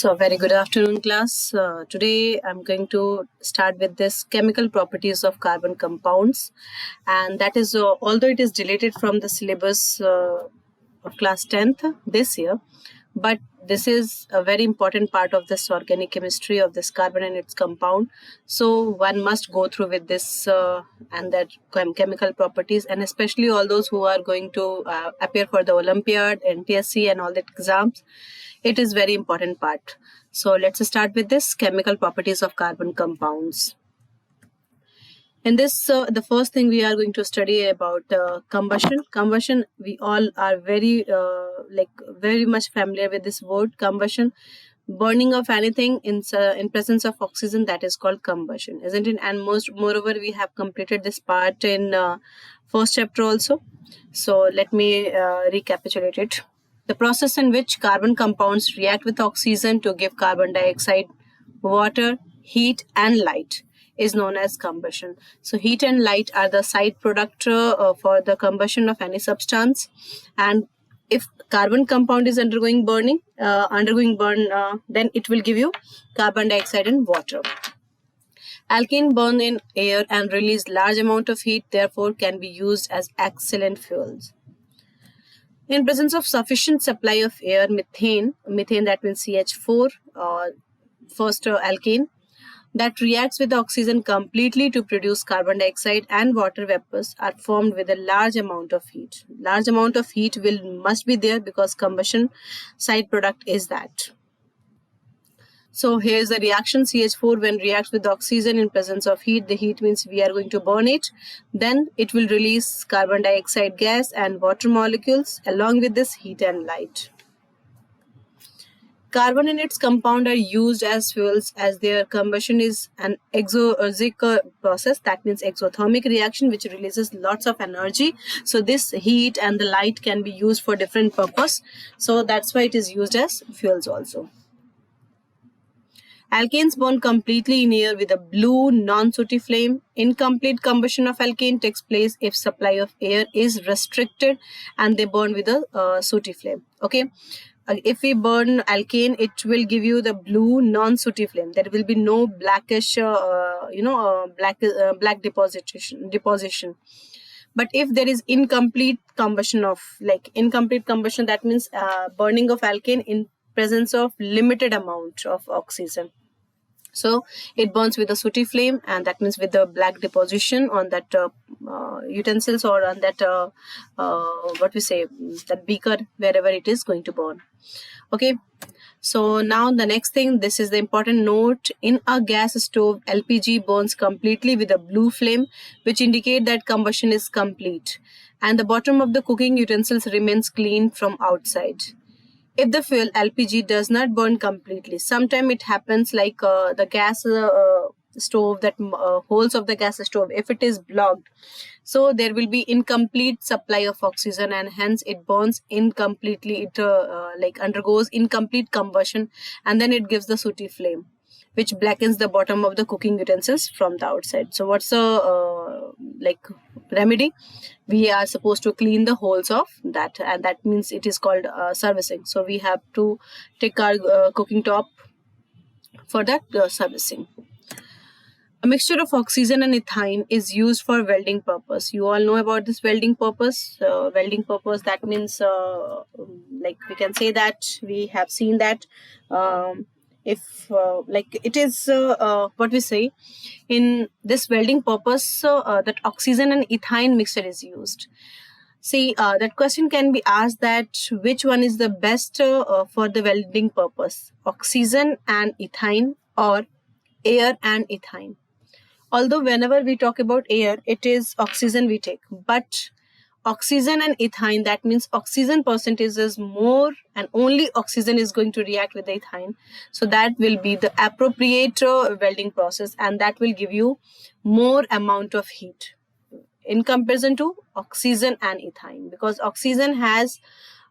So, very good afternoon, class. Today, I'm going to start with this chemical properties of carbon compounds, and that is although it is deleted from the syllabus of class 10th this year, but this is a very important part of this organic chemistry of this carbon and its compound. So one must go through with this and that chemical properties, and especially all those who are going to appear for the Olympiad, NTSC, and all the exams. It is very important part. So let's start with this chemical properties of carbon compounds. In this, the first thing we are going to study about combustion. Combustion, we all are very much familiar with this word combustion. Burning of anything in presence of oxygen, that is called combustion, isn't it? And moreover, we have completed this part in first chapter also. So let me recapitulate it. The process in which carbon compounds react with oxygen to give carbon dioxide, water, heat, and light is known as combustion. So heat and light are the side product for the combustion of any substance, and if carbon compound is undergoing burn, then it will give you carbon dioxide and water. Alkane burn in air and release large amount of heat, therefore can be used as excellent fuels. In presence of sufficient supply of air, methane that means CH4, first alkane, that reacts with oxygen completely to produce carbon dioxide and water vapors are formed with a large amount of heat. Large amount of heat must be there because combustion side product is that. So here's the reaction. CH4 when reacts with oxygen in presence of heat, the heat means we are going to burn it. Then it will release carbon dioxide gas and water molecules along with this heat and light. Carbon and its compound are used as fuels as their combustion is an exothermic process, that means exothermic reaction which releases lots of energy. So this heat and the light can be used for different purpose. So that's why it is used as fuels also. Alkanes burn completely in air with a blue non-sooty flame. Incomplete combustion of alkane takes place if supply of air is restricted and they burn with a sooty flame. Okay. If we burn alkane, it will give you the blue non-sooty flame. There will be no blackish, black deposition. But if there is incomplete combustion, that means burning of alkane in presence of limited amount of oxygen. So it burns with a sooty flame, and that means with the black deposition on that utensils or on that that beaker, wherever it is going to burn. Okay. So now the next thing, this is the important note. In a gas stove, LPG burns completely with a blue flame, which indicate that combustion is complete, and the bottom of the cooking utensils remains clean from outside. If the fuel LPG does not burn completely, sometimes it happens like the gas stove, that holes of the gas stove, if it is blocked, so there will be incomplete supply of oxygen and hence it burns incompletely. It undergoes incomplete combustion, and then it gives the sooty flame which blackens the bottom of the cooking utensils from the outside. So what's the remedy? We are supposed to clean the holes of that, and that means it is called servicing. So we have to take our cooking top for that servicing. A mixture of oxygen and ethane is used for welding purpose. You all know about this welding purpose. That means we can say that we have seen that it is what we say in this welding purpose, that oxygen and ethane mixture is used. See, that question can be asked that which one is the best for the welding purpose, oxygen and ethane or air and ethane. Although whenever we talk about air, it is oxygen we take, but oxygen and ethane, that means oxygen percentage is more and only oxygen is going to react with the ethane. So that will be the appropriate welding process, and that will give you more amount of heat in comparison to oxygen and ethane, because oxygen has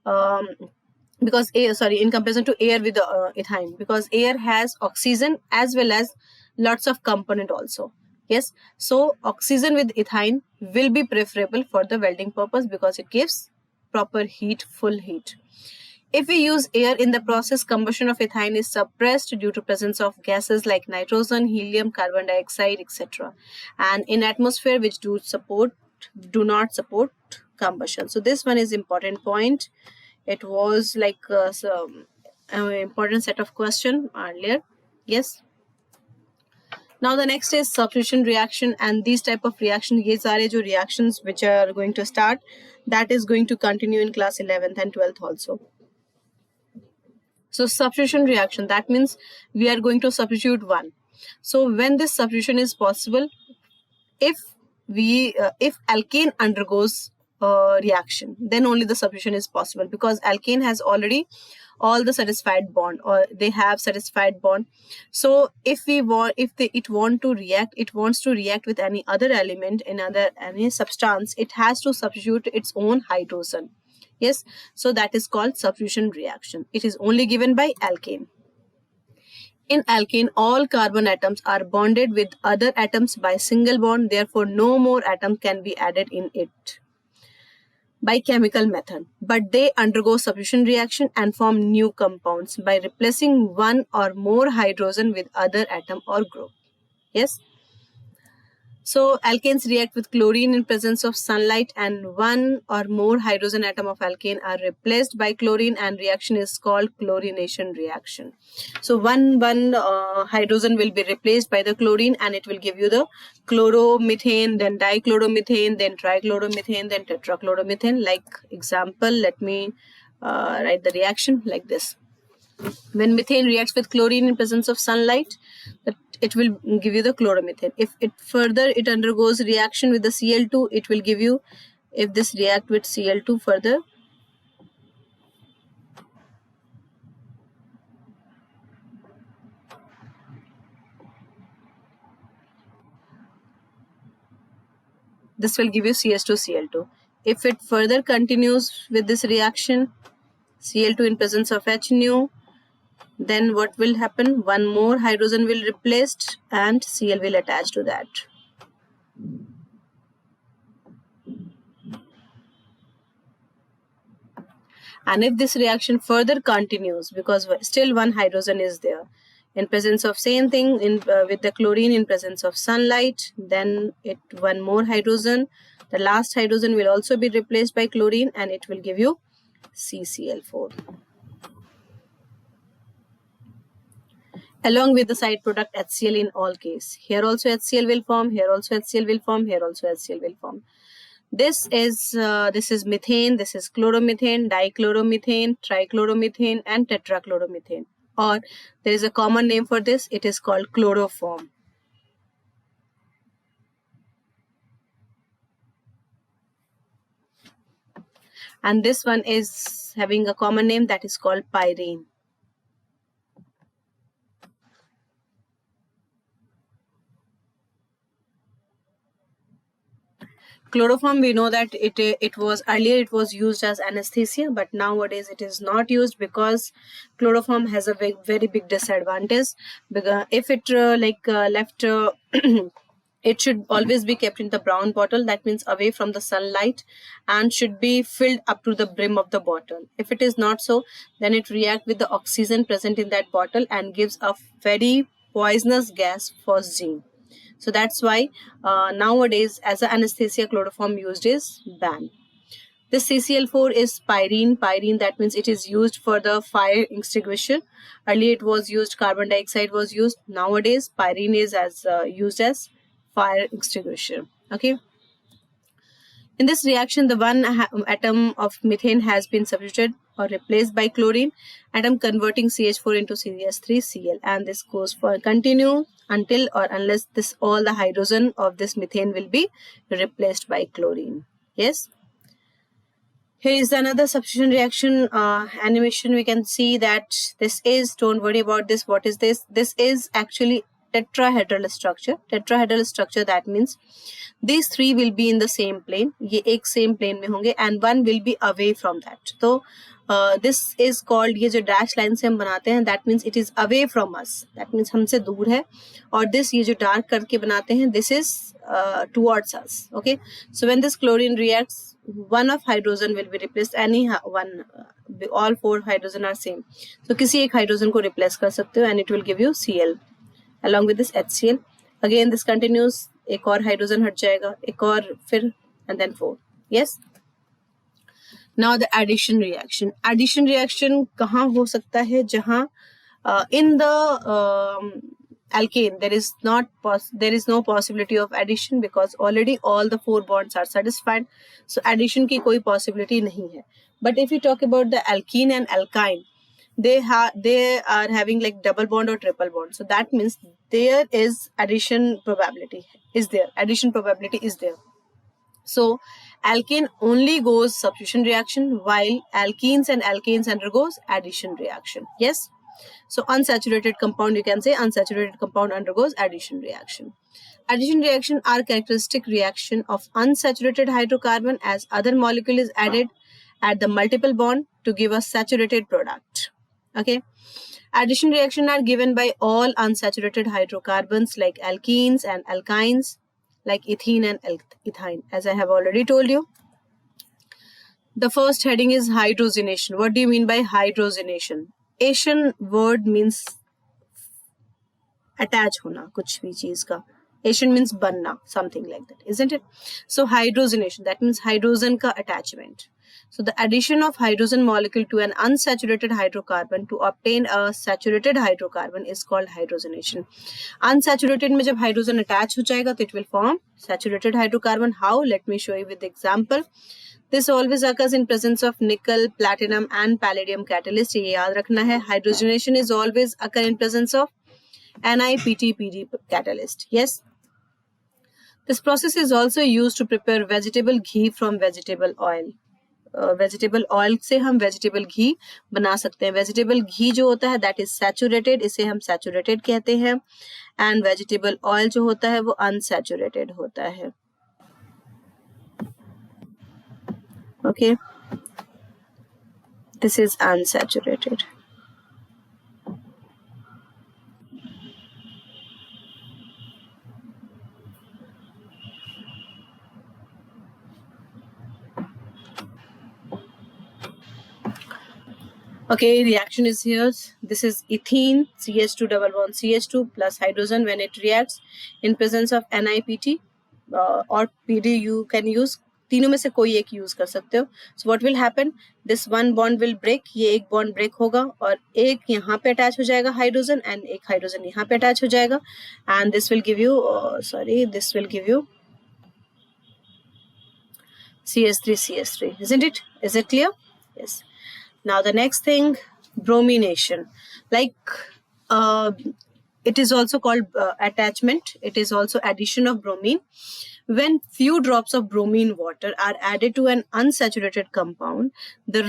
in comparison to air with the ethane, because air has oxygen as well as lots of component also. Yes, so oxygen with ethane will be preferable for the welding purpose because it gives proper heat, full heat. If we use air in the process, combustion of ethane is suppressed due to presence of gases like nitrogen, helium, carbon dioxide, etc. And in atmosphere which do not support combustion. So this one is important point. It was like some important set of question earlier. Yes. Now the next is substitution reaction, and these type of reaction, ye sare jo reactions which are going to start, that is going to continue in class 11th and 12th also. So substitution reaction, that means we are going to substitute one. So when this substitution is possible, if alkane undergoes reaction, then only the substitution is possible, because alkane has already all the satisfied bond, or they have satisfied bond. So if it wants to react with any other element, any substance, it has to substitute its own hydrogen. Yes, so that is called substitution reaction. It is only given by alkane. In alkane, all carbon atoms are bonded with other atoms by single bond, therefore no more atom can be added in it by chemical method, but they undergo substitution reaction and form new compounds by replacing one or more hydrogen with other atom or group. Yes. So alkanes react with chlorine in presence of sunlight, and one or more hydrogen atom of alkane are replaced by chlorine, and reaction is called chlorination reaction. So one hydrogen will be replaced by the chlorine, and it will give you the chloromethane, then dichloromethane, then trichloromethane, then tetrachloromethane. Like example, let me write the reaction like this. When methane reacts with chlorine in presence of sunlight, it will give you the chloromethane. If it undergoes reaction with the Cl2, it will give you, if this react with Cl2 further, this will give you CH2Cl2. If it further continues with this reaction, Cl2 in presence of HNO, then what will happen? One more hydrogen will replaced and Cl will attach to that. And if this reaction further continues, because still one hydrogen is there, in presence of same thing with the chlorine in presence of sunlight, then one more hydrogen, the last hydrogen will also be replaced by chlorine, and it will give you CCl4. Along with the side product HCl in all case. Here also HCl will form, here also HCl will form, here also HCl will form. This is methane, this is chloromethane, dichloromethane, trichloromethane, and tetrachloromethane. Or there is a common name for this, it is called chloroform. And this one is having a common name, that is called pyrene. Chloroform, we know that it was used as anesthesia, but nowadays it is not used, because chloroform has a very big disadvantage. Because if it left it should always be kept in the brown bottle, that means away from the sunlight, and should be filled up to the brim of the bottle. If it is not so, then it reacts with the oxygen present in that bottle and gives a very poisonous gas, phosgene. So that's why nowadays as an anesthesia, chloroform used is banned. This CCl4 is pyrene. Pyrene, that means it is used for the fire extinguisher. Earlier it was used, carbon dioxide was used. Nowadays pyrene is used as fire extinguisher. Okay. In this reaction, the one atom of methane has been substituted or replaced by chlorine atom, converting CH4 into CH3Cl, and this goes for continue until or unless all the hydrogen of this methane will be replaced by chlorine. Yes. Here is another substitution reaction animation. We can see that this is, don't worry about this. What is this? This is actually tetrahedral structure. Tetrahedral structure, that means these three will be in the same plane. ये एक same plane में होंगे, and one will be away from that. So this is called, ये जो dash line से हम बनाते हैं, that means it is away from us. That means हमसे दूर है. और this ये जो dark करके बनाते हैं, this is towards us. Okay. So when this chlorine reacts one of hydrogen will be replaced, any one, all 4 hydrogen are same, so किसी एक hydrogen को replace कर सकते हो and it will give you Cl along with this HCl. Again this continues, एक और hydrogen हट जाएगा, एक और फिर and then 4. Yes. Now the addition reaction. Addition reaction कहाँ हो सकता है? जहाँ in the alkane there is no possibility of addition because already all the 4 bonds are satisfied, so addition की कोई possibility नहीं है. But if you talk about the alkene and alkyne, they are having like double bond or triple bond, so that means there is addition probability is there. So alkane only goes substitution reaction while alkenes and alkanes undergoes addition reaction. Yes. So unsaturated compound, you can say unsaturated compound undergoes addition reaction. Addition reaction are characteristic reaction of unsaturated hydrocarbon as other molecule is added at the multiple bond to give a saturated product. Okay. Addition reaction are given by all unsaturated hydrocarbons like alkenes and alkynes, like ethene and ethyne, as I have already told you. The first heading is hydrogenation. What do you mean by hydrogenation? Asian word means attach होना कुछ भी चीज का. Asian means बनना, something like that, isn't it? So hydrogenation, that means hydrogen का attachment. So the addition of hydrogen molecule to an unsaturated hydrocarbon to obtain a saturated hydrocarbon is called hydrogenation. Unsaturated में जब hydrogen attach हो जाएगा तो it will form saturated hydrocarbon. How? Let me show you with example. This always occurs in presence of nickel, platinum and palladium catalyst. ये याद रखना है. Hydrogenation is always occur in presence of NiPT-PD catalyst. Yes. This process is also used to prepare vegetable ghee from vegetable oil. Vegetable oil से हम vegetable घी बना सकते हैं. Vegetable घी जो होता है दैट इज सैचुरेटेड, इसे हम सैचुरेटेड कहते हैं, एंड वेजिटेबल ऑयल जो होता है वो अनसैचुरेटेड होता है. Okay, this is unsaturated. Okay, reaction is here. This is ethene, CH2 double bond CH2 plus hydrogen. When it reacts in presence of NiPT or PD, you can use तीनों में से कोई एक यूज कर सकते हो. So what will happen? This one bond will break. ये एक bond break होगा और एक यहाँ पे attach हो जाएगा hydrogen and एक hydrogen यहाँ पे attach हो जाएगा, and this will give you this will give you CH3, isn't it? Is it clear? Yes. Now the next thing, bromination. Like it is also called attachment. It is also addition of bromine. When few drops of bromine water are added to an unsaturated compound, the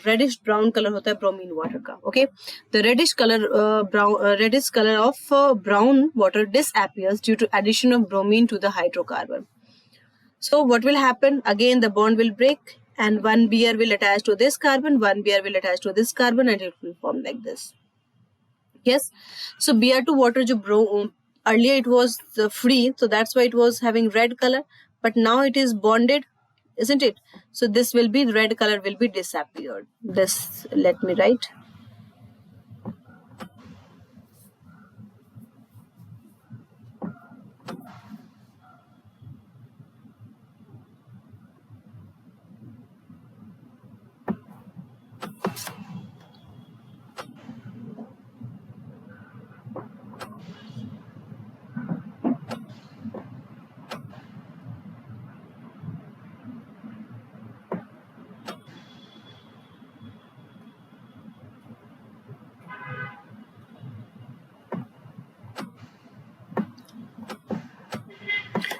reddish brown color होता है bromine water का. Okay, the reddish color of brown water disappears due to addition of bromine to the hydrocarbon. So what will happen? Again, the bond will break. And one Br will attach to this carbon, one Br will attach to this carbon, and it will form like this. Yes. So Br2 water, earlier it was free, so that's why it was having red color. But now it is bonded, isn't it? So this will be, red color will be disappeared. This, let me write.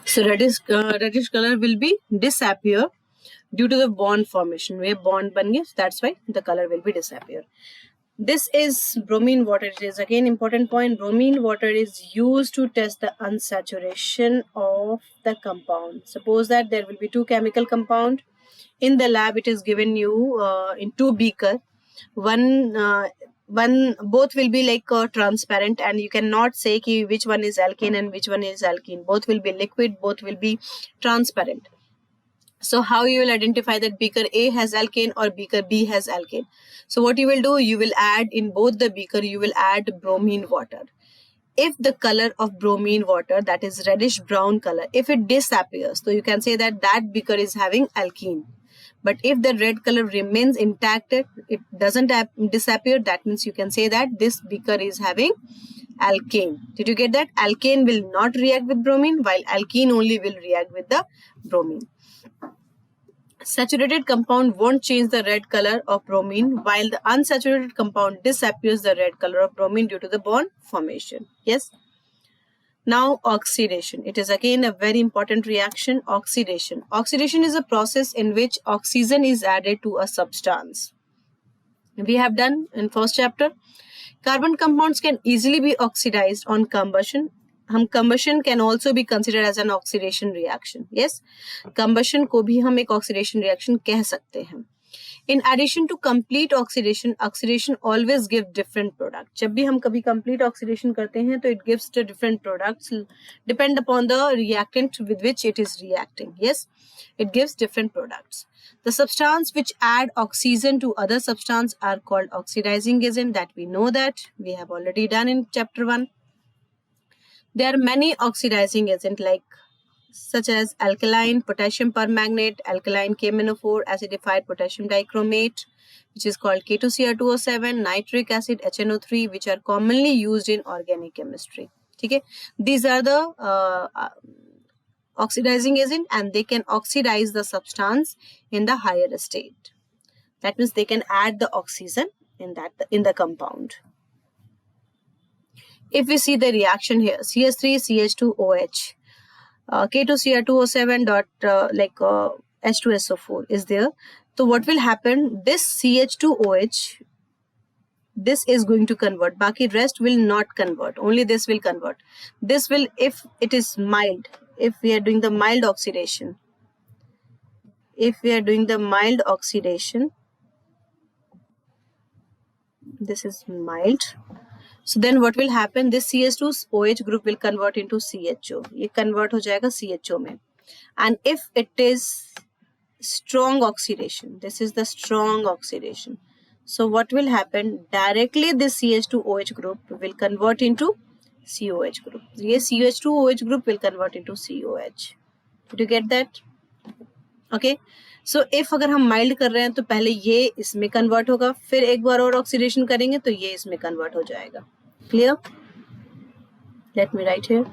So reddish color will be disappear due to the bond formation. We have bond बन गया, that's why the color will be disappear. This is bromine water. It is again important point. Bromine water is used to test the unsaturation of the compound. Suppose that there will be two chemical compound. In the lab, it is given you in two beaker. Both will be like transparent, and you cannot say ki which one is alkane and which one is alkene. Both will be liquid, both will be transparent. So how you will identify that beaker A has alkane or beaker B has alkane? So what you will do, you will add in both the beaker, you will add bromine water. If the color of bromine water, that is reddish brown color, if it disappears, so you can say that that beaker is having alkene. But if the red color remains intact, it doesn't disappear, that means you can say that this beaker is having alkane. Did you get that? Alkane will not react with bromine, while alkene only will react with the bromine. Saturated compound won't change the red color of bromine, while the unsaturated compound disappears the red color of bromine due to the bond formation. Yes. Now oxidation. It is again a very important reaction, oxidation. Oxidation is a process in which oxygen is added to a substance. We have done in first chapter. Carbon compounds can easily be oxidized on combustion. Combustion can also be considered as an oxidation reaction. Yes, combustion को भी हम एक oxidation reaction कह सकते हैं. In addition to complete oxidation, oxidation always gives different products. जब भी हम कभी complete oxidation करते हैं तो it gives the different products depend upon the reactant with which it is reacting. Yes, it gives different products. The substance which add oxygen to other substance are called oxidizing agent, that we know that we have already done in chapter 1. There are many oxidizing agents like such as alkaline potassium permanganate, alkaline KMnO4, acidified potassium dichromate, which is called K2Cr2O7, nitric acid HNO3, which are commonly used in organic chemistry. Okay, these are the oxidizing agent, and they can oxidize the substance in the higher state. That means they can add the oxygen in the compound. If we see the reaction here, CH3CH2OH, K2Cr2O7 dot H2SO4 is there. So what will happen? This CH2OH, this is going to convert. Baki rest will not convert. Only this will convert. This will, if it is mild, if we are doing the mild oxidation, this is mild. So then what will happen? This CH2OH group will convert into CHO. ये convert हो जाएगा CHO में. And if it is strong oxidation, this is the strong oxidation. So what will happen? Directly this CH2OH group will convert into COH group. ये CH2OH group will convert into COH. Did you get that? Okay. So if अगर हम mild कर रहे हैं तो पहले ये इसमें convert होगा, फिर एक बार और oxidation करेंगे तो ये इसमें convert हो जाएगा. Clear? Let me write here.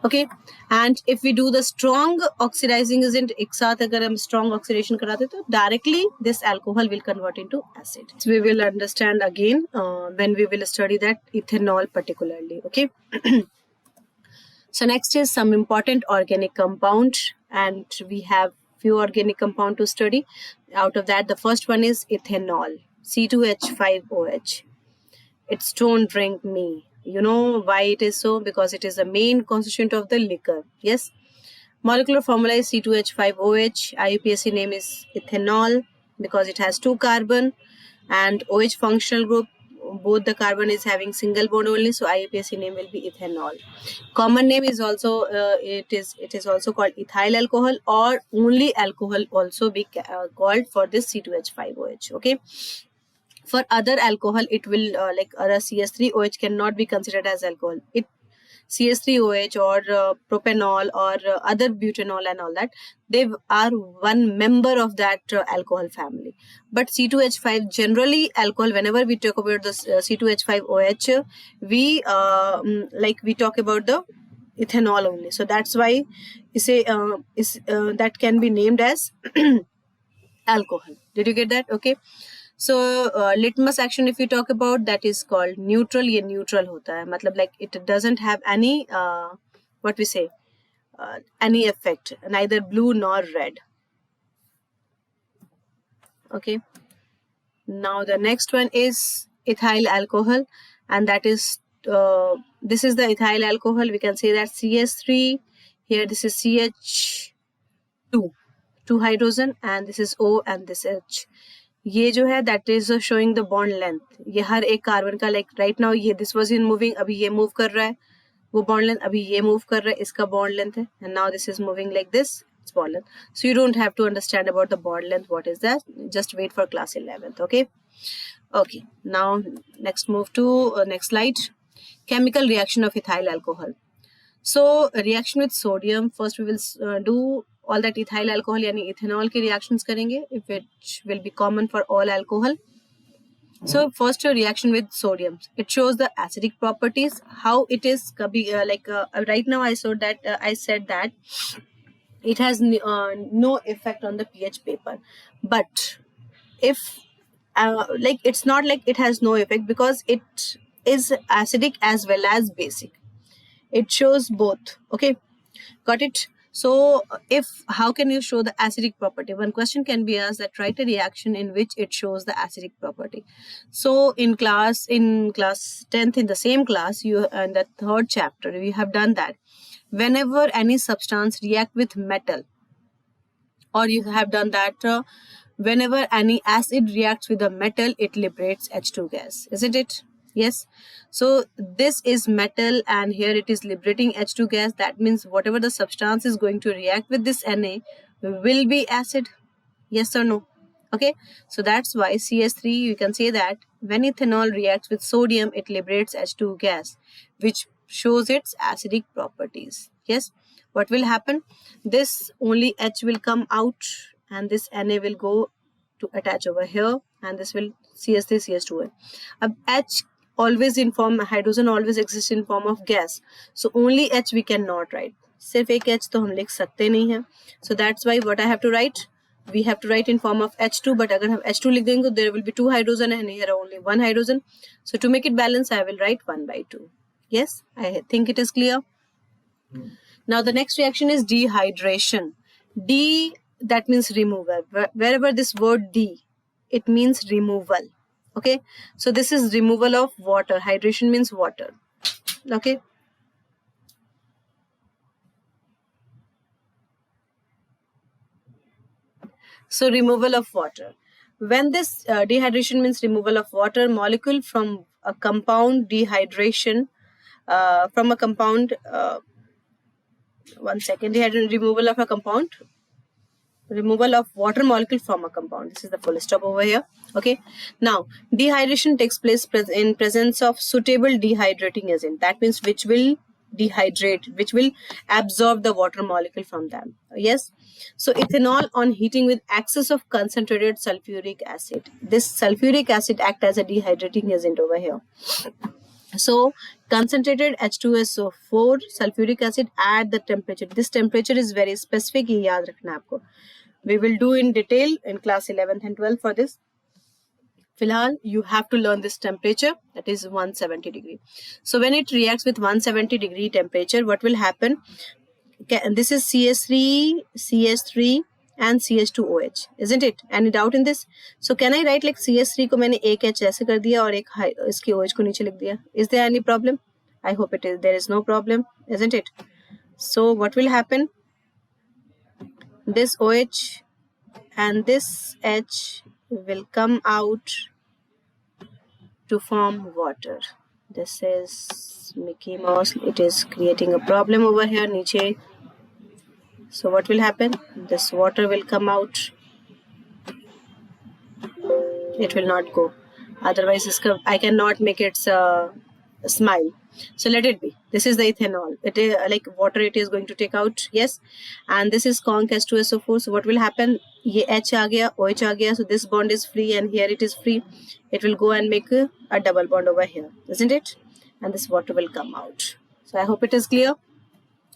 Okay, and if we do the strong oxidizing agent, एक साथ अगर हम strong oxidation कराते तो directly this alcohol will convert into acid. So we will understand again when we will study that ethanol particularly. Okay. So next is some important organic compound, and we have few organic compound to study. Out of that, the first one is ethanol, C2H5OH. It's don't drink me. You know why it is so? Because it is the main constituent of the liquor. Yes. Molecular formula is C2H5OH. IUPAC name is ethanol because it has 2 carbon, and OH functional group, both the carbon is having single bond only, so IUPAC name will be ethanol. Common name is also it is also called ethyl alcohol, or only alcohol also be called for this C2H5OH. Okay. For other alcohol, it will like other CH3OH cannot be considered as alcohol. It CH3OH or propanol or other butanol and all that, they are one member of that alcohol family. But C2H5 generally alcohol, whenever we talk about the C2H5OH, we we talk about the ethanol only. So that's why you say that can be named as alcohol. Did you get that? Okay. So litmus action, if we talk about, that is called neutral. ये neutral होता है, मतलब like it doesn't have any what we say any effect, neither blue nor red. Okay. Now the next one is ethyl alcohol, and that is this is the ethyl alcohol. We can say that CH3 here. This is CH2, 2 hydrogen, and this is O and this H. ये जो है that is showing the bond length. ये हर एक carbon का like right now ये this was in moving, अभी ये move कर रहा है, वो बॉन्ड लेंथ अभी ये मूव कर रहा है, इसका बॉन्ड लेंथ है, and now this is moving like this, it's bond length. So you don't have to understand about the bond length, what is that, just wait for class 11th. Okay, now next move to next slide. Chemical reaction of ethyl alcohol. So reaction with sodium, first we will do all that ethyl alcohol यानी ethanol के reactions करेंगे, which will be common for all alcohol. So first reaction with sodium, it shows the acidic properties, how it is right now I said that it has no effect on the pH paper, but if it's not like it has no effect, because it is acidic as well as basic. It shows both. Okay, got it. So how can you show the acidic property? One question can be asked that write a reaction in which it shows the acidic property. So in class 10th, in the same class, you in the third chapter we have done that whenever any substance react with metal, or you have done that whenever any acid reacts with a metal, it liberates H2 gas, isn't it? Yes. So this is metal and here it is liberating H2 gas. That means whatever the substance is going to react with this Na will be acid. Yes or no? Okay. So that's why CS3, you can say that when ethanol reacts with sodium, it liberates H2 gas, which shows its acidic properties. Yes. What will happen? This only H will come out and this Na will go to attach over here, and this will CS3 CS2. Ab H always in form, hydrogen always exists in form of gas, so only H we cannot write. सिर्फ एक H तो हम लिख सकते नहीं हैं. So that's why what I have to write, we have to write in form of H2, but अगर हम H2 लिख देंगे तो there will be 2 hydrogen and here only 1 hydrogen. So to make it balance, I will write 1/2. Yes, I think it is clear. Now the next reaction is dehydration. D, that means removal. Wherever this word D, it means removal. Okay, so this is removal of water. Hydration means water. Okay, so removal of water. When this dehydration means removal of water molecule from a compound, dehydration from a compound, removal of a compound, removal of water molecule from a compound. This is the full stop over here. Okay, now dehydration takes place in presence of suitable dehydrating agent. That means which will dehydrate, which will absorb the water molecule from them. Yes. So ethanol on heating with excess of concentrated sulfuric acid, this sulfuric acid act as a dehydrating agent over here. So concentrated H2SO4 sulfuric acid at the temperature, this temperature is very specific, ये याद रखना आपको. We will do in detail in class 11th and 12th for this. फिलहाल you have to learn this temperature, that is 170 degree. So when it reacts with 170 degree temperature, what will happen? This is CS3, CS3 and CH2OH, isn't it? Any doubt in this? So can I write like CS3 को मैंने एक H ऐसे कर दिया और एक इसकी OH को नीचे लिख दिया? Is there any problem? I hope it is. There is no problem, isn't it? So what will happen? This OH and this H will come out to form water. This is Mickey Mouse. It is creating a problem over here, नीचे. So what will happen? This water will come out. It will not go. Otherwise, I cannot make it smile. So let it be. This is the ethanol. It is like water. It is going to take out. Yes, and this is conc H2SO4. So what will happen? ये H आ गया, OH आ गया. So this bond is free, and here it is free. It will go and make a double bond over here, isn't it? And this water will come out. So I hope it is clear.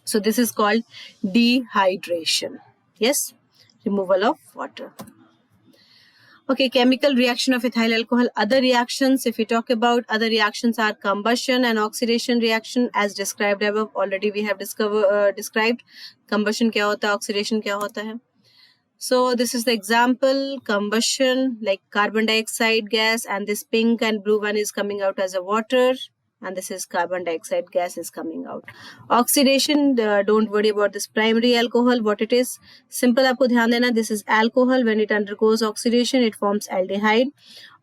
So this is called dehydration. Yes, removal of water. Okay, chemical reaction of ethyl alcohol. Other reactions, if we talk about other reactions, are combustion and oxidation reaction as described above. Already we have described combustion क्या होता है, oxidation क्या होता है. So this is the example. Combustion, like carbon dioxide gas, and this pink and blue one is coming out as a water. and this is carbon dioxide gas is coming out. Oxidation, don't worry about this primary alcohol, what it is. Simple आपको ध्यान देना, this is alcohol. When it undergoes oxidation, it forms aldehyde.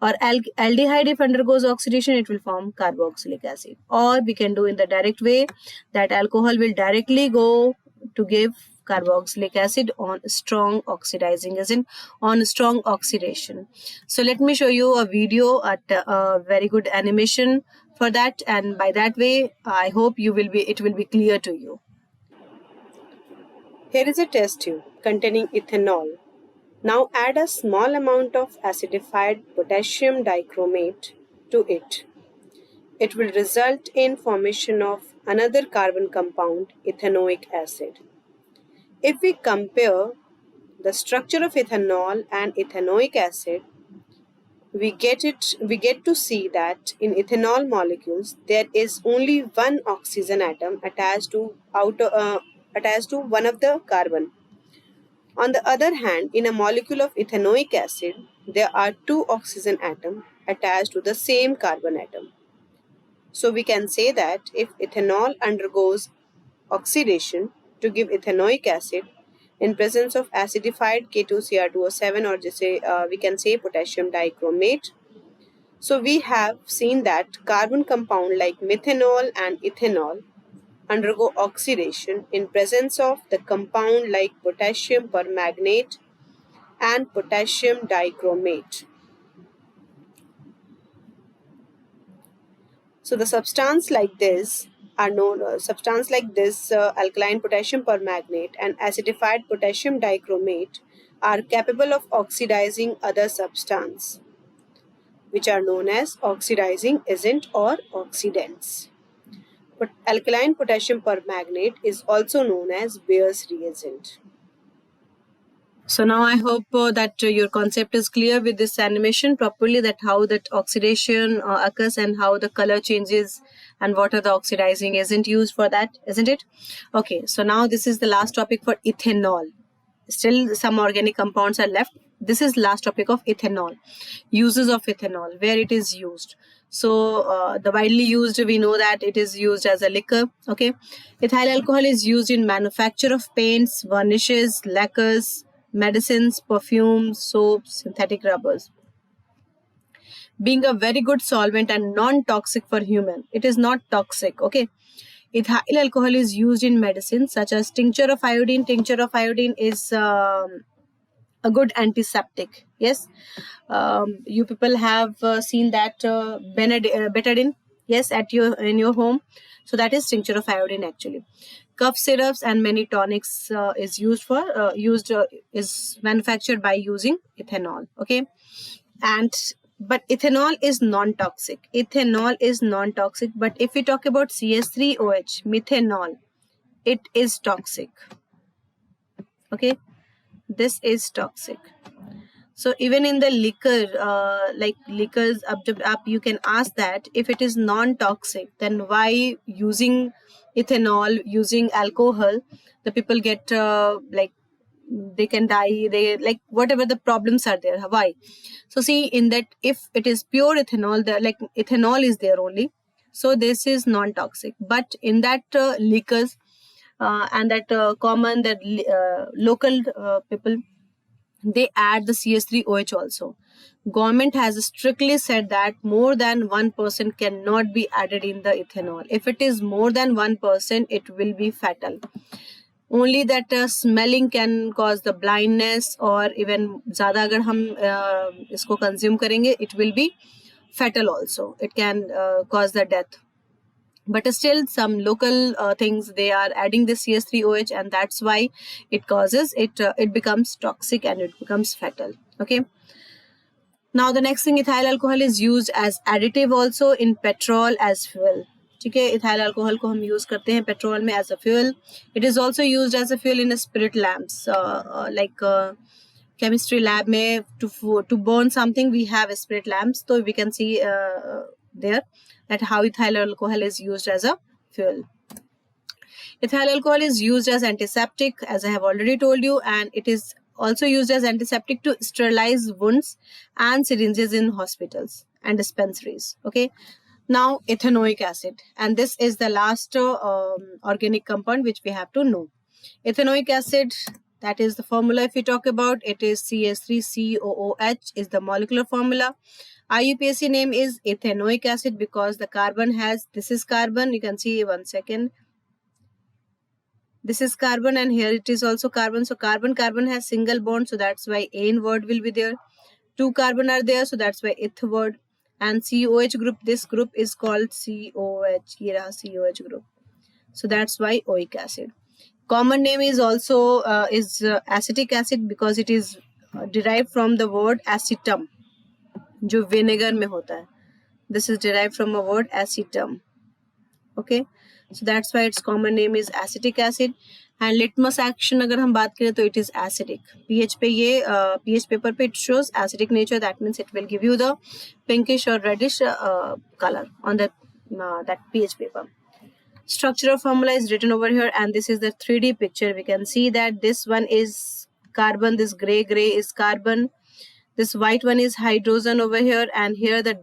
Or aldehyde, if undergoes oxidation, it will form carboxylic acid. Or we can do in the direct way, that alcohol will directly go to give carboxylic acid on strong oxidizing agent, on strong oxidation. So let me show you a video at a very good animation for that, and by that way I hope it will be clear to you. Here is a test tube containing ethanol. Now add a small amount of acidified potassium dichromate to it. It will result in formation of another carbon compound, ethanoic acid. If we compare the structure of ethanol and ethanoic acid, we get to see that in ethanol molecules there is only one oxygen atom attached to one of the carbon. On the other hand, in a molecule of ethanoic acid, there are two oxygen atoms attached to the same carbon atom. So we can say that if ethanol undergoes oxidation to give ethanoic acid in presence of acidified K2Cr2O7, or we can say potassium dichromate, so we have seen that carbon compound like methanol and ethanol undergo oxidation in presence of the compound like potassium permanganate and potassium dichromate. So the substance like this alkaline potassium permanganate and acidified potassium dichromate are capable of oxidizing other substance, which are known as oxidizing agent or oxidants. But alkaline potassium permanganate is also known as Bayer's reagent. So now I hope that your concept is clear with this animation properly, that how that oxidation occurs and how the color changes and what are the oxidizing agent used for that, isn't it? Okay, so now this is the last topic for ethanol. Still some organic compounds are left. This is last topic of ethanol. Uses of ethanol, where it is used. So the widely used, we know that it is used as a liquor. Okay, ethyl alcohol is used in manufacture of paints, varnishes, lacquers, medicines, perfumes, soaps, synthetic rubbers. Being a very good solvent and non-toxic for human, it is not toxic. Okay, ethyl alcohol is used in medicines such as tincture of iodine. Tincture of iodine is a good antiseptic. Yes, you people have seen that betadine, yes, in your home. So that is tincture of iodine actually. Cough syrups and many tonics is manufactured by using ethanol. Okay, but ethanol is non-toxic. Ethanol is non-toxic, but if we talk about CH3OH, methanol, it is toxic. Okay, this is toxic. So even in the liquor, like liquors up, you can ask that if it is non-toxic, then why using ethanol, using alcohol, the people get they can die, they like whatever the problems are there. Why? So see, in that if it is pure ethanol, ethanol is there only, so this is non-toxic. But in that liquors and that common, that local people, they add the CH3OH also. Government has strictly said that more than 1% cannot be added in the ethanol. If it is more than 1%, it will be fatal. Only that smelling can cause the blindness, or even ज़्यादा अगर हम इसको consume करेंगे, it will be fatal also. It can cause the death. But still some local things, they are adding this CH3OH, and that's why it causes it becomes toxic and it becomes fatal. Okay, now the next thing, ethyl alcohol is used as additive also in petrol as fuel. ठीक है, ethyl alcohol को हम use करते हैं petrol में as a fuel. It is also used as a fuel in spirit lamps, like chemistry lab में to burn something, we have spirit lamps. So we can see there that how ethyl alcohol is used as a fuel. Ethyl alcohol is used as antiseptic, as I have already told you, and it is also used as antiseptic to sterilize wounds and syringes in hospitals and dispensaries. Okay, Now ethanoic acid, and this is the last organic compound which we have to know. Ethanoic acid, that is the formula. If we talk about it, is CH3COOH is the molecular formula. IUPAC name is ethanoic acid because the carbon has, this is carbon, you can see, one second, this is carbon and here it is also carbon. So carbon has single bond, so that's why ane word will be there. Two carbon are there, so that's why eth word. And COH group, this group is called COH, here COH group, so that's why oic acid. Common name is also acetic acid because it is derived from the word acetum, जो vinegar में होता है. This is derived from a word acetum. Okay, so that's why its common name is acetic acid. And litmus action अगर हम बात करें तो it is acidic. pH पे ये pH paper पे it shows acidic nature. That means it will give you the pinkish or reddish color on the that pH paper. Structural formula is written over here, and this is the 3D picture. We can see that this one is carbon, this gray is carbon, this white one is hydrogen over here, and here the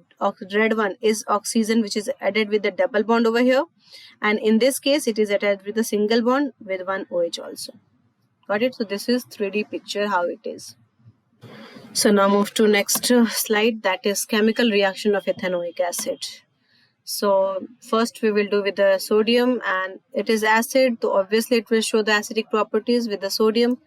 red one is oxygen, which is added with the double bond over here, and in this case it is attached with a single bond with one OH also. Got it? So this is 3D picture how it is. So now move to next slide, that is chemical reaction of ethanoic acid. So first we will do with the sodium, and it is acid, so obviously it will show the acidic properties with the sodium.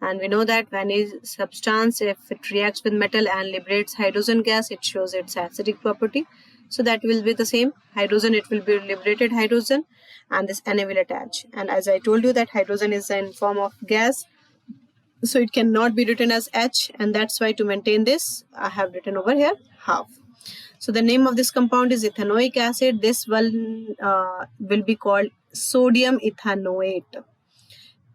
And we know that when a substance, if it reacts with metal and liberates hydrogen gas, it shows its acidic property. So that will be the same. Hydrogen, it will be liberated hydrogen, and this Na will attach. And as I told you that hydrogen is in form of gas, so it cannot be written as H, and that's why to maintain this, I have written over here half. So the name of this compound is ethanoic acid. This one will be called sodium ethanoate.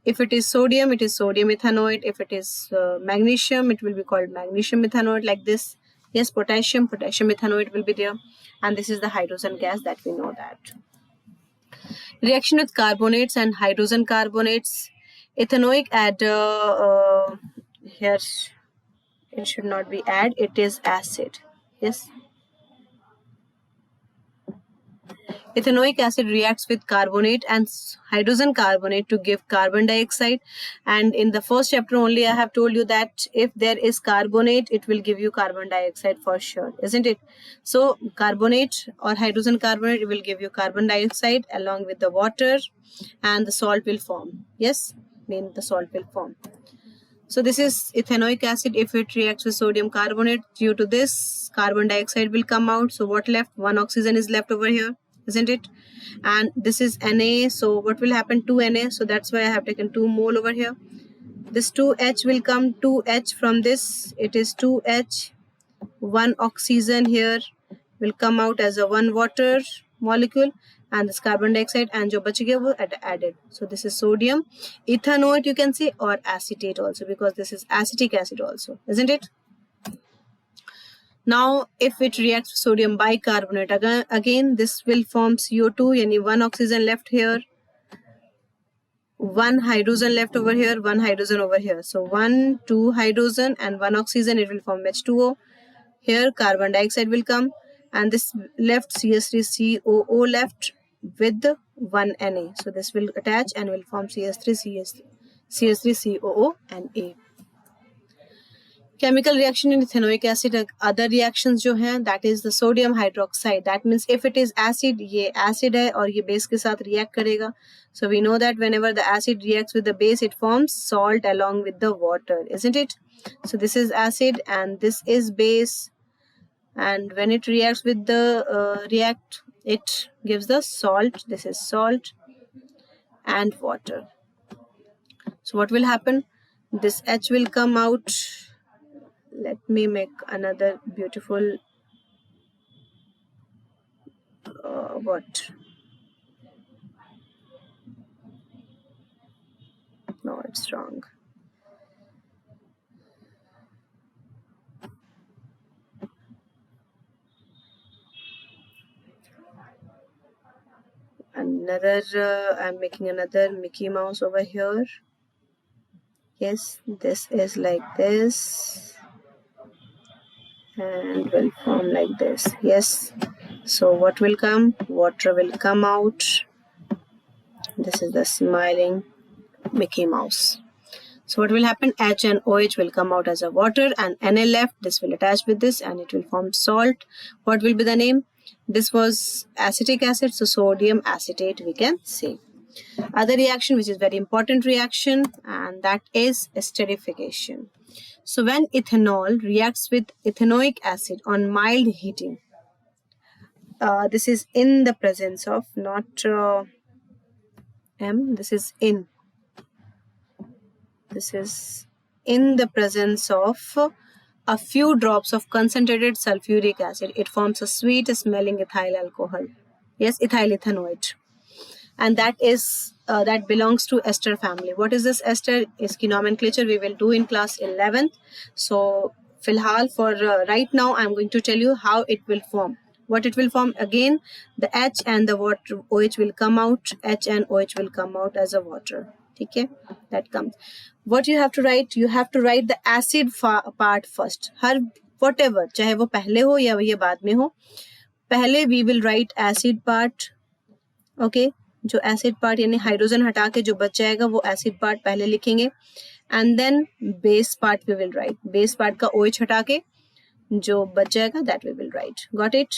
If it is sodium, it is sodium ethanoate. If it is magnesium, it will be called magnesium ethanoate, like this. Yes, potassium ethanoate will be there. And this is the hydrogen gas that we know that. Reaction with carbonates and hydrogen carbonates. Ethanoic add, here it should not be add, it is acid. Yes. Ethanoic acid reacts with carbonate and hydrogen carbonate to give carbon dioxide. And in the first chapter only, I have told you that if there is carbonate, it will give you carbon dioxide for sure, isn't it? So carbonate or hydrogen carbonate will give you carbon dioxide along with the water, and the salt will form. Yes, the salt will form. So this is ethanoic acid. If it reacts with sodium carbonate, due to this, carbon dioxide will come out. So what left? One oxygen is left over here, isn't it? And this is Na. So what will happen to Na? So that's why I have taken 2 mole over here. This 2H will come, 2H from this. It is 2H. 1 oxygen here will come out as a 1 water molecule, and this carbon dioxide, and jo bach gaya wo added. So this is sodium ethanoate, you can say, or acetate also, because this is acetic acid also, isn't it? Now if it reacts with sodium bicarbonate, again this will form CO2, yani 1 oxygen left here, 1 hydrogen left over here, 1 hydrogen over here. So 1, 2 hydrogen and 1 oxygen, it will form H2O. Here carbon dioxide will come, and this left CH3COO left with 1 Na. So this will attach and will form CH3COO and A. Chemical reaction in ethanoic acid, other reactions जो हैं, that is the sodium hydroxide. That means if it is acid, ये acid है और ये base के साथ react करेगा. So we know that whenever the acid reacts with the base, it forms salt along with the water, isn't it? So this is acid and this is base, and when it reacts with the it gives the salt. This is salt and water. So what will happen? This H will come out. Let me make another beautiful what? No, it's wrong. Another, I'm making another Mickey Mouse over here. Yes, this is like this and will form like this. Yes, So what will come? Water will come out. This is the smiling Mickey Mouse. So what will happen? H and OH will come out as a water and Na left. This will attach with this and it will form salt. What will be the name? This was acetic acid, so sodium acetate we can say. Other reaction which is very important reaction, and that is esterification. So when ethanol reacts with ethanoic acid on mild heating, this is in the presence of not M, this is in the presence of a few drops of concentrated sulfuric acid. It forms a sweet smelling ethyl alcohol. Yes, ethyl ethanoate. And that belongs to ester family. What is this ester? Iski nomenclature we will do in class 11th. So filhal for right now I'm going to tell you how it will form. What it will form again, the H and the water OH will come out. H and OH will come out as a water. Okay, that comes. What you have to write? You have to write the acid part first. Her whatever, चाहे वो पहले हो या ये बाद में हो, पहले we will write acid part. Okay, जो एसिड पार्ट यानी हाइड्रोजन हटा के जो बच जाएगा वो एसिड पार्ट पहले लिखेंगे and then base part we will write. Base part का OH हटा के जो बच जाएगा that we will write. Got it?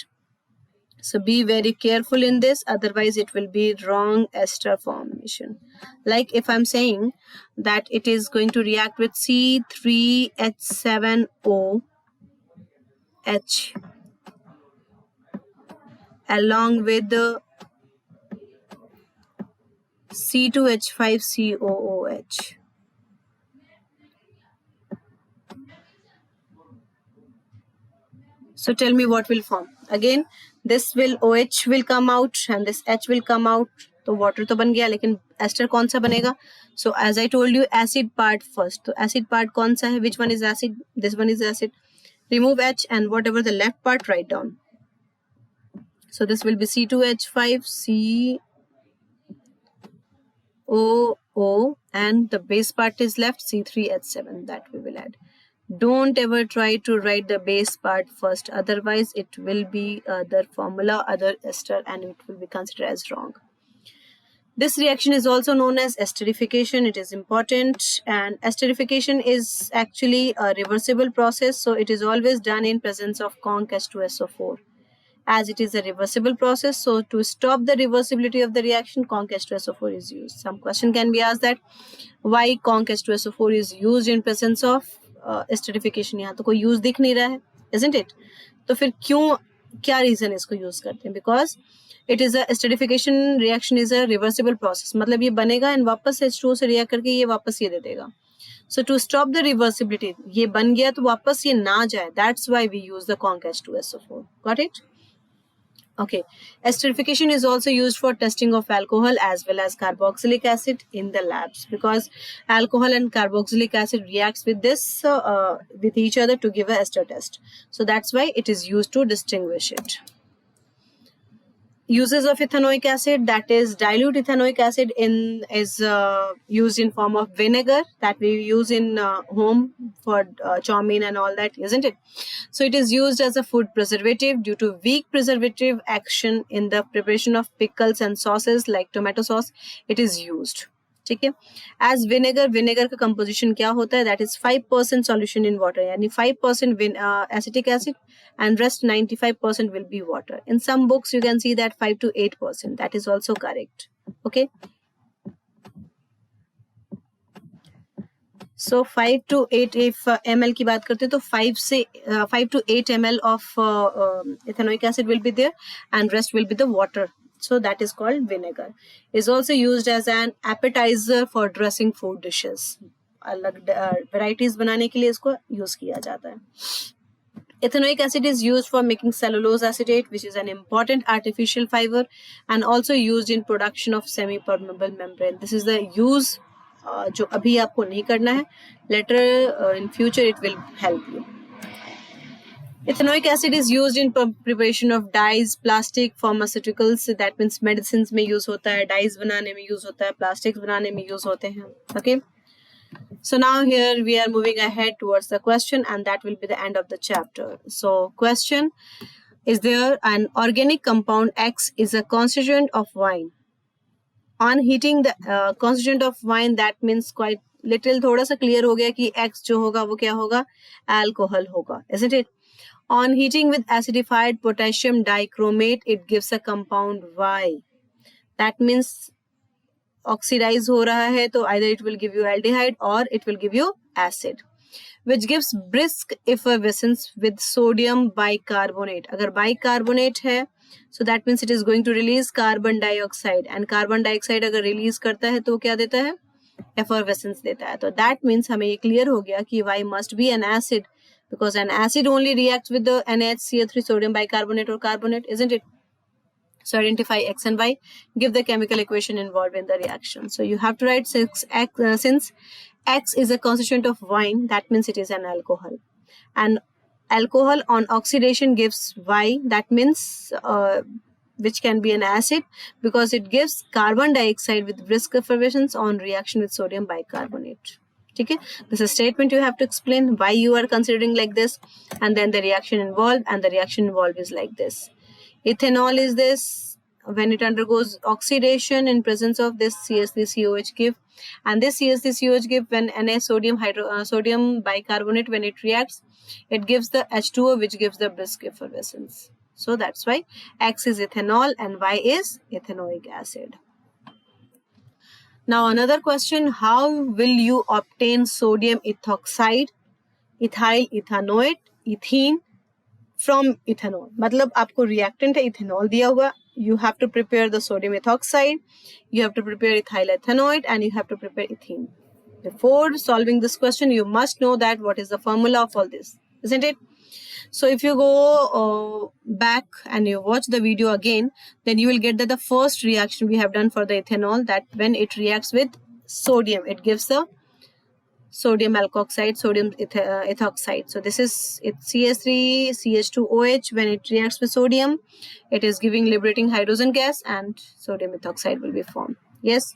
So be very careful in this, otherwise it will be wrong ester formation. Like if I'm saying that it is going to react with C3H7OH along with the C2H5COOH. So tell me what will form. Again, this will OH will come out and this H will come out. तो water तो बन गया, लेकिन ester कौन सा बनेगा? So as I told you, acid part first. तो acid part कौन सा है? Which one is acid? This one is acid. Remove H and whatever the left part write down. So this will be C2H5COO and the base part is left C3H7. That we will add. Don't ever try to write the base part first, otherwise it will be other formula, other ester, and it will be considered as wrong. This reaction is also known as esterification. It is important, and esterification is actually a reversible process, so it is always done in presence of conc H2SO4. As it is a reversible process, so to stop the reversibility of the reaction, conc H2SO4 is used. Some question can be asked that why conc H2SO4 is used in presence of esterification. यहाँ तो कोई use दिख नहीं रहा है, isn't it? तो फिर क्यों, क्या रीजन इसको यूज करते हैं? Because it is a esterification reaction is a reversible process. मतलब ये बनेगा एंड वापस H2O से रिएक्ट करके ये वापस ये दे देगा. So to stop the reversibility, ये बन गया तो वापस ये ना जाए. That's why we use the conc H2SO4. Got it? Okay, esterification is also used for testing of alcohol as well as carboxylic acid in the labs, because alcohol and carboxylic acid reacts with this with each other to give a ester test. So that's why it is used to distinguish it. Uses of ethanoic acid, that is dilute ethanoic acid is used in form of vinegar that we use in home for chow mein and all that, isn't it? So it is used as a food preservative due to weak preservative action in the preparation of pickles and sauces like tomato sauce. It is used. ठीक है. As vinegar का composition क्या होता है? That is 5% solution in water, यानी 5% acetic acid and rest 95% will be water. In some books you can see that 5 to 8%. That is also correct. Okay. So 5 to 8 if ml की बात करते हैं तो 5 to 8 ml of ethanoic acid will be there and rest will be the water. So that is called vinegar. Is also used as an appetizer for dressing food dishes. अलग varieties बनाने के लिए इसको use किया जाता है. Ethanoic acid is used for making cellulose acetate, which is an important artificial fiber and also used in production of semi-permeable membrane. This is the use जो अभी आपको नहीं करना है. Later in future it will help you. Ethanoic acid is used in preparation of dyes, plastic, pharmaceuticals. That means medicines में use होता है, dyes बनाने में use होता है, plastics बनाने में use होते हैं. Okay. So now here we are moving ahead towards the question, and that will be the end of the chapter. So question: is there an organic compound X is a constituent of wine. On heating the constituent of wine, that means quite little, थोड़ा सा clear हो गया कि X जो होगा वो क्या होगा, alcohol होगा, isn't it? On heating with acidified potassium dichromate, it gives a compound Y. That means oxidize हो रहा है, तो either it will give you aldehyde or it will give you acid, which gives brisk effervescence with sodium bicarbonate. अगर bicarbonate है, so that means it is going to release carbon dioxide, and carbon dioxide अगर release करता है तो क्या देता है, effervescence देता है. तो that means हमें ये clear हो गया कि Y must be an acid, because an acid only reacts with the NaHCl3 sodium bicarbonate or carbonate, isn't it? So identify X and Y, give the chemical equation involved in the reaction. So you have to write since X is a constituent of wine, that means it is an alcohol. And alcohol on oxidation gives Y, that means which can be an acid, because it gives carbon dioxide with brisk effervescence on reaction with sodium bicarbonate. Okay, this is a statement you have to explain why you are considering like this, and then the reaction involved, and the reaction involved is like this. Ethanol is this, when it undergoes oxidation in presence of this CH3COH give, and this CH3COH give when Na sodium bicarbonate, when it reacts, it gives the H2O, which gives the brisk effervescence. So that's why X is ethanol and Y is ethanoic acid. Now another question, how will you obtain sodium ethoxide, ethyl ethanoate, ethene from ethanol? मतलब आपको reactant है ethanol दिया हुआ, you have to prepare the sodium ethoxide, you have to prepare ethyl ethanoate, and you have to prepare ethene. Before solving this question, you must know that what is the formula of all this, isn't it? So if you go back and you watch the video again, then you will get that the first reaction we have done for the ethanol, that when it reacts with sodium, it gives the sodium alkoxide, sodium ethoxide. So this is CH3, CH2OH. When it reacts with sodium, it is giving liberating hydrogen gas, and sodium ethoxide will be formed. Yes.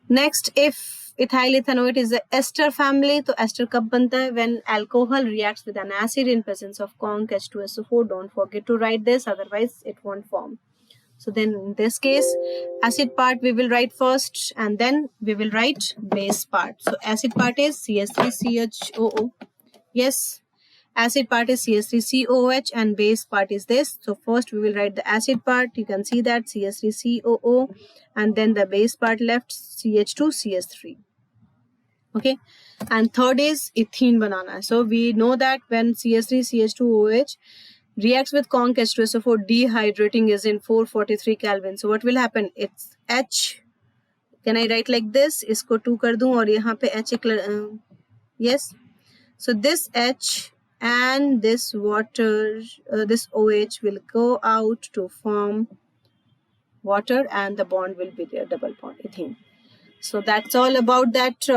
Next, if ethyl ethanoate is the ester family, तो ester कब बनता है? When alcohol reacts with an acid in presence of conc H2SO4. Don't forget to write this, otherwise it won't form. So then in this case, acid part we will write first, and then we will write base part. So acid part is CH3CHOO. Yes, acid part is CH3COH, and base part is this. So first we will write the acid part. You can see that CH3COO, and then the base part left CH2CH3. Okay, and third is ethene banana. So we know that when CH3CH2OH reacts with conc H2SO4, dehydrating is in 443 Kelvin. So what will happen? It's H. Can I write like this? इसको 2 कर दूं और यहाँ पे H yes. So this H and this water, this OH will go out to form water, and the bond will be there, double bond, ethene. So that's all about that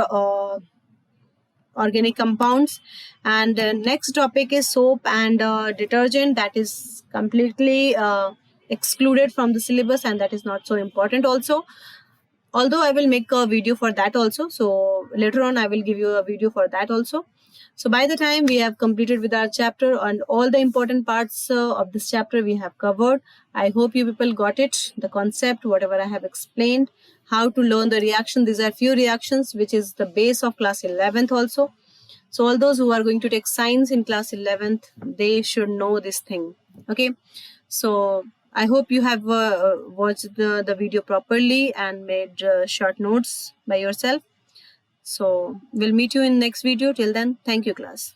organic compounds. And next topic is soap and detergent. That is completely excluded from the syllabus, and that is not so important also. Although I will make a video for that also. So later on I will give you a video for that also. So by the time we have completed with our chapter, and all the important parts of this chapter we have covered. I hope you people got it, the concept, whatever I have explained, how to learn the reaction. These are few reactions, which is the base of class 11th also. So all those who are going to take science in class 11th, they should know this thing. Okay. So I hope you have watched the video properly and made short notes by yourself. So we'll meet you in next video. Till then, thank you, class.